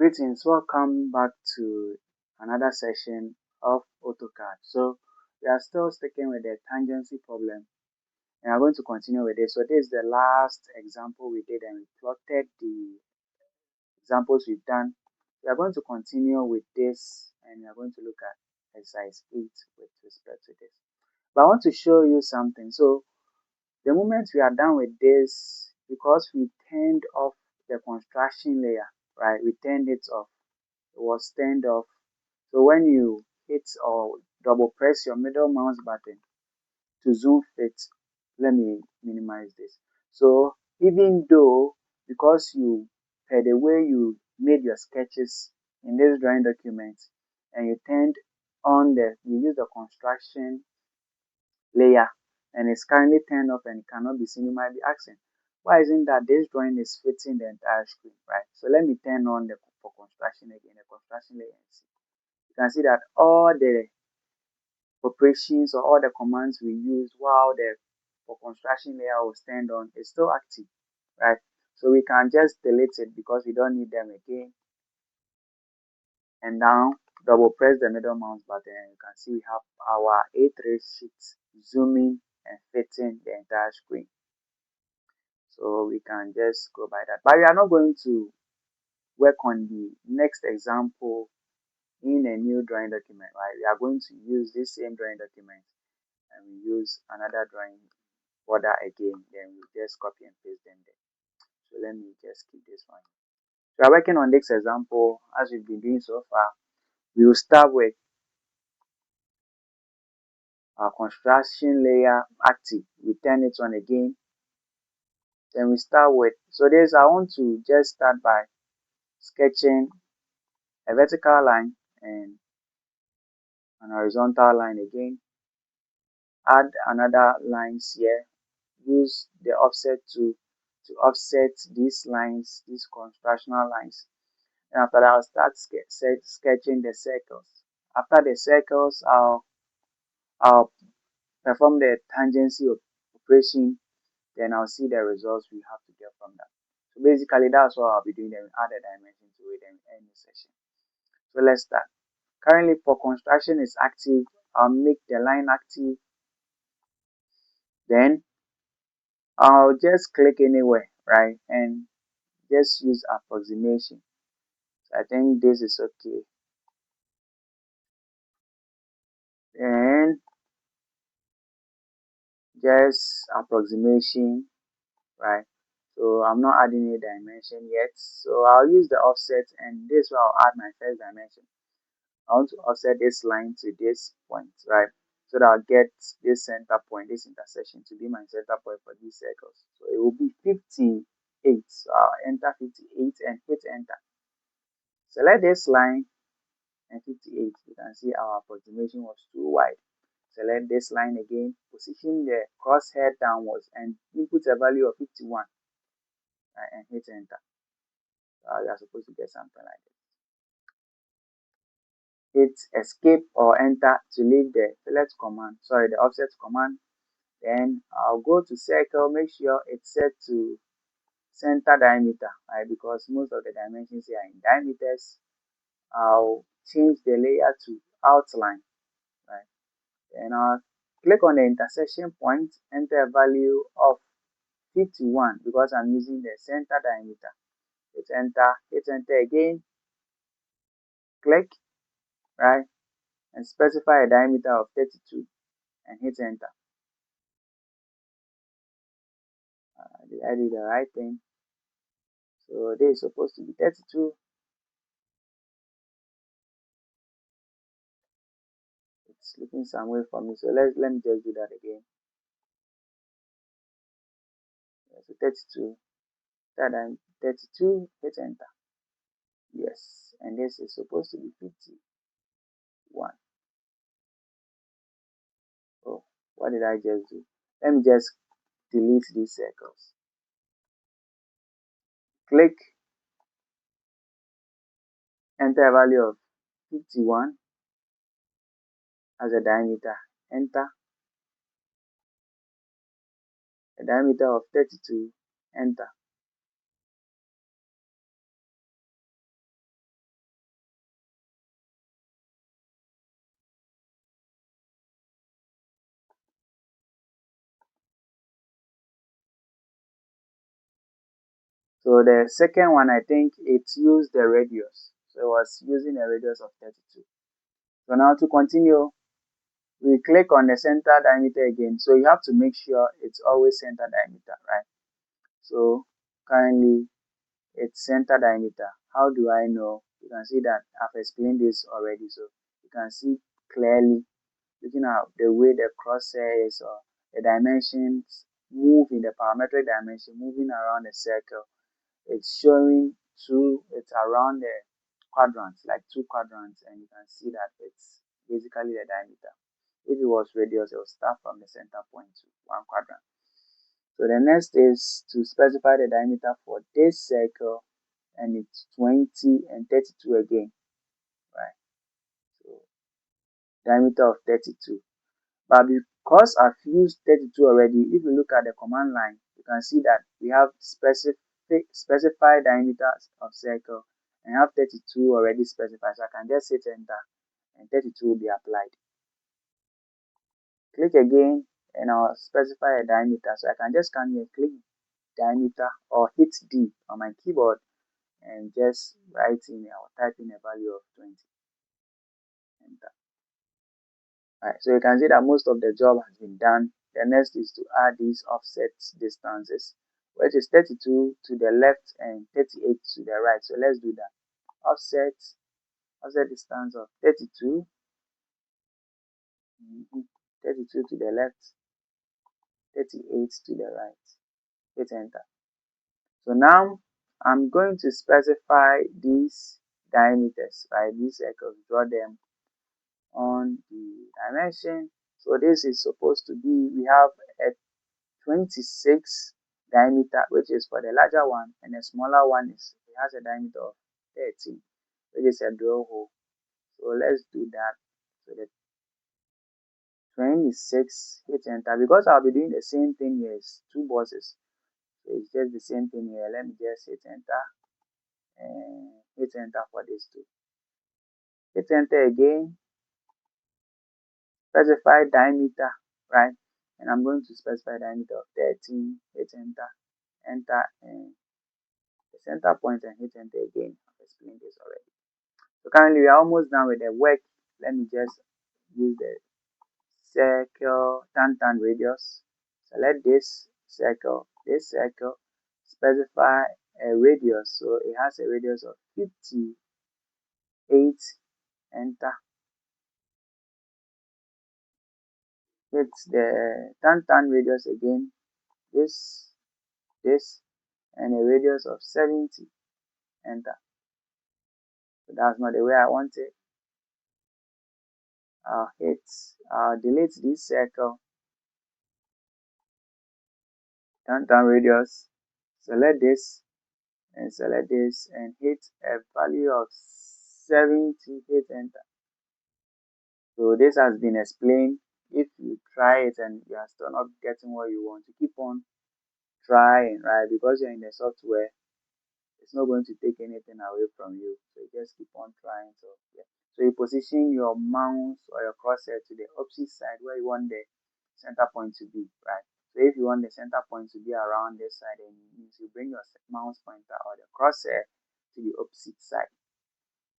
Greetings, welcome back to another session of AutoCAD. So we are still sticking with the tangency problem and I'm going to continue with this. So this is the last example we did and we plotted the examples we've done. We are going to continue with this and we are going to look at exercise 8 with respect to this. But I want to show you something. So the moment we are done with this, because we turned off the construction layer, right? We turned it off. It was turned off. So when you hit or double press your middle mouse button to zoom fit, let me minimize this. So even though, because you, per the way you made your sketches in this drawing document and you turned on you use the construction layer and it's currently turned off and it cannot be seen, you might be asking, why isn't that this drawing is fitting the entire screen, right? So let me turn on the for construction again, the construction layer and see. You can see that all the operations or all the commands we used while the for construction layer was turned on is still active, right? So we can just delete it because we don't need them again. And now double press the middle mouse button and you can see we have our A3 sheet zooming and fitting the entire screen. So we can just go by that. But we are not going to work on the next example in a new drawing document, right? We are going to use this same drawing document and we use another drawing border again, then we just copy and paste them there. So let me just keep this one. So we are working on this example as we've been doing so far. We will start with our construction layer active. We turn it on again. Then we start with, so this I want to just start by sketching a vertical line and an horizontal line again. Add another lines here. Use the offset to offset these lines, these constructional lines. And after that, I'll start sketching the circles. After the circles, I'll perform the tangency operation. Then I'll see the results we have to get from that. So basically, that's what I'll be doing. Then we add a dimension to it and end the session. So let's start. Currently, for construction is active. I'll make the line active. Then I'll just click anywhere, right? And just use approximation. So I think this is okay. And just approximation, right? So I'm not adding a dimension yet. So I'll use the offset and this will I'll add my first dimension. I want to offset this line to this point, right? So that I'll get this center point, this intersection to be my center point for these circles. So it will be 58. So I'll enter 58 and hit enter. Select this line and 58. You can see our approximation was too wide. Select this line again, position the crosshair downwards and input a value of 51 and hit enter. You are supposed to get something like this. Hit escape or enter to leave the select command, the offset command. Then I'll go to circle, make sure it's set to center diameter, right? Because most of the dimensions here are in diameters. I'll change the layer to outline, right? And I'll click on the intersection point, enter a value of 51 because I'm using the center diameter. Hit enter again, click, right? And specify a diameter of 32 and hit enter. Did I do the right thing? So this is supposed to be 32. It's looking some way for me. So let me just do that again. So 32. That I'm 32. Hit enter. Yes, and this is supposed to be 51. Oh, what did I just do? Let me just delete these circles. Click, enter a value of 51 as a diameter. Enter a diameter of 32. Enter. So the second one, I think it used the radius. So it was using a radius of 32. So now to continue, we click on the center diameter again. So you have to make sure it's always center diameter, right? So currently it's center diameter. How do I know? You can see that I've explained this already. So you can see clearly looking at the way the crosshair is or the dimensions move in the parametric dimension moving around the circle. It's showing it's around the quadrants, like two quadrants, and you can see that it's basically the diameter. If it was radius, it will start from the center point to one quadrant. So the next is to specify the diameter for this circle, and it's 20 and 32 again, right? So diameter of 32. But because I've used 32 already, if you look at the command line, you can see that we have specify diameter of circle and have 32 already specified. So I can just hit enter and 32 will be applied. Click again and I'll specify a diameter. So I can just come here, click diameter or hit D on my keyboard and just write in or type in a value of 20. Enter. Right, so you can see that most of the job has been done. The next is to add these offset distances, which is 32 to the left and 38 to the right. So let's do that. Offset distance of 32, 32 to the left, 38 to the right. Hit enter. So now I'm going to specify these diameters, right? These circles, draw them on the dimension. So this is supposed to be, we have a 26 diameter, which is for the larger one, and the smaller one is it has a diameter of 13, which is a drill hole. So let's do that. So the 26, hit enter. Because I'll be doing the same thing here, it's two bosses. So it's just the same thing here. Let me just hit enter and hit enter for this too. Hit enter again. Specify diameter, right? And I'm going to specify diameter of 13. Hit enter, enter, and the center point and hit enter again. I've explained this already. So currently we are almost done with the work. Let me just use the circle tan radius. Select this circle, specify a radius. So it has a radius of 58. Enter. Hit the tan radius again. This, and a radius of 70. Enter. So that's not the way I want it. I'll delete this circle, tan radius, select this and hit a value of 70, hit enter. So this has been explained. If you try it and you are still not getting what you want, to keep on trying, right? Because you're in the software, it's not going to take anything away from you. So you just keep on trying. So yeah. So you position your mouse or your crosshair to the opposite side where you want the center point to be, right? So if you want the center point to be around this side, then it means you bring your mouse pointer or the crosshair to the opposite side.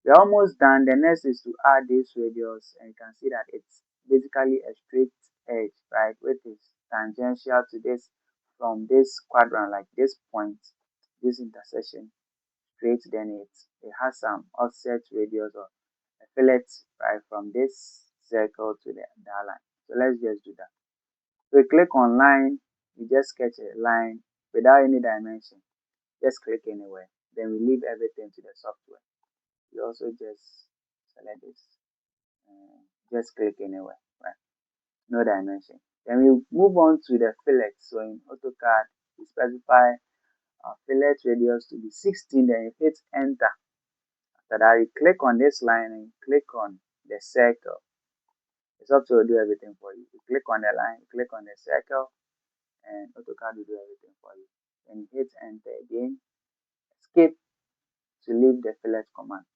We're almost done. The next is to add this radius, and you can see that it's basically a straight edge, right? Which is tangential to this from this quadrant, like this point, this intersection, straight. Then it has some offset radius or a fillet, right, from this circle to that line. So let's just do that. So we click on line, we just sketch a line without any dimension. Just click anywhere. Then we leave everything to the software. We also just select this and just click anywhere, right? No dimension. Then we move on to the fillet. So in AutoCAD, we specify our fillet radius to be 16, then you hit enter. After that, you click on this line and click on the circle. The software will do everything for you. You click on the line, click on the circle, and AutoCAD will do everything for you. Then you hit enter again. Escape to leave the fillet command.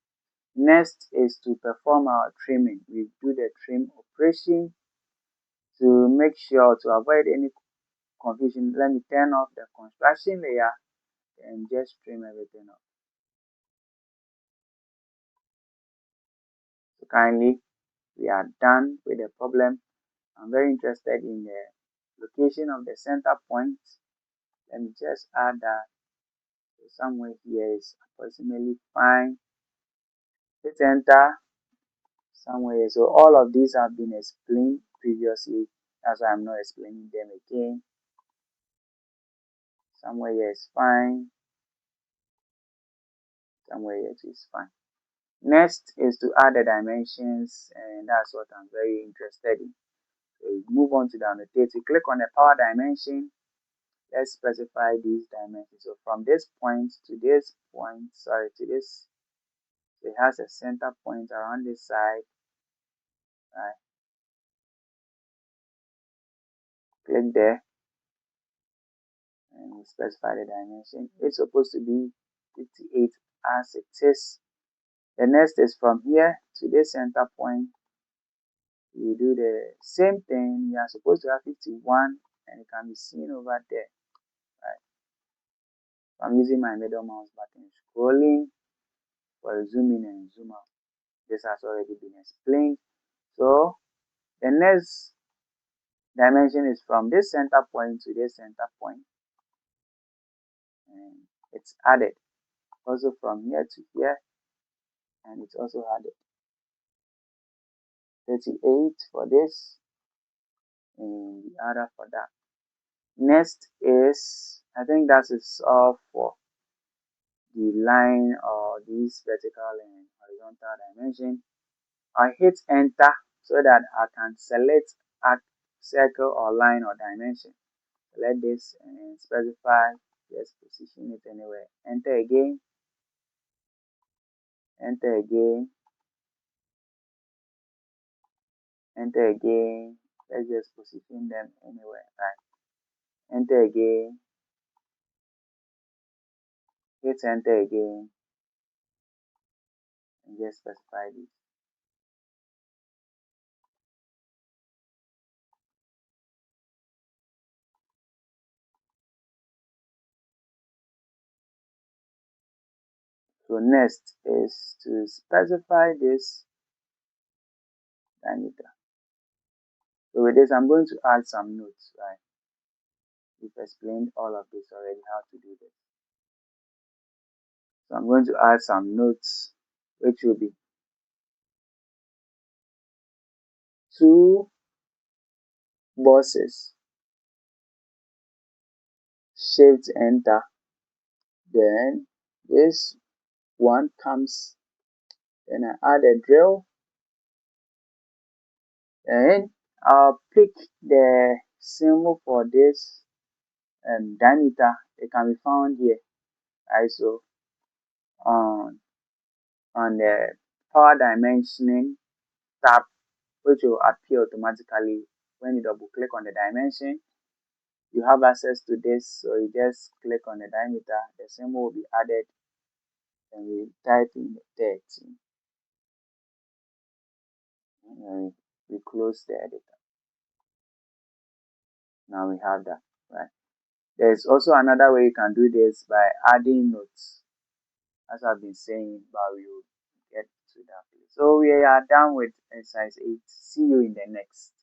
Next is to perform our trimming. We do the trim operation to make sure to avoid any confusion. Let me turn off the construction layer and just trim everything up. So kindly, we are done with the problem. I'm very interested in the location of the center point. Let me just add that. So somewhere here is approximately fine. Hit enter somewhere. So all of these have been explained previously. That's why I'm not explaining them again. Somewhere here is fine. Somewhere here is fine. Next is to add the dimensions, and that's what I'm very interested in. So we move on to the annotate. You click on the power dimension. Let's specify these dimensions. So from this point to this point, to this, so it has a center point around this side. Right. Click there and we specify the dimension. It's supposed to be 58 as it is. The next is from here to this center point. You do the same thing. You are supposed to have 51 and it can be seen over there. Right. I'm using my middle mouse button, scrolling for zoom in and zoom out. This has already been explained. So the next dimension is from this center point to this center point, and it's added. Also from here to here, and it's also added. 38 for this, and the other for that. Next is, I think that is all for the line or this vertical and horizontal dimension. I hit enter so that I can select a circle or line or dimension. Select this and specify, just position it anywhere. Enter again, enter again, enter again. Let's just position them anywhere, right? Enter again, hit enter again, and just specify this. So next is to specify this diameter. So with this, I'm going to add some notes, right? We've explained all of this already, how to do this. So I'm going to add some notes, which will be 2 bosses. Shift enter. Then this one comes, then I add a drill, and I'll pick the symbol for this diameter. It can be found here. Right, so on the power dimensioning tab, which will appear automatically when you double click on the dimension. You have access to this, so you just click on the diameter, the symbol will be added, and we type in 13. And we close the editor. Now we have that, right? There's also another way you can do this by adding notes, as I've been saying, but we will get to that place. So we are done with exercise 8. See you in the next.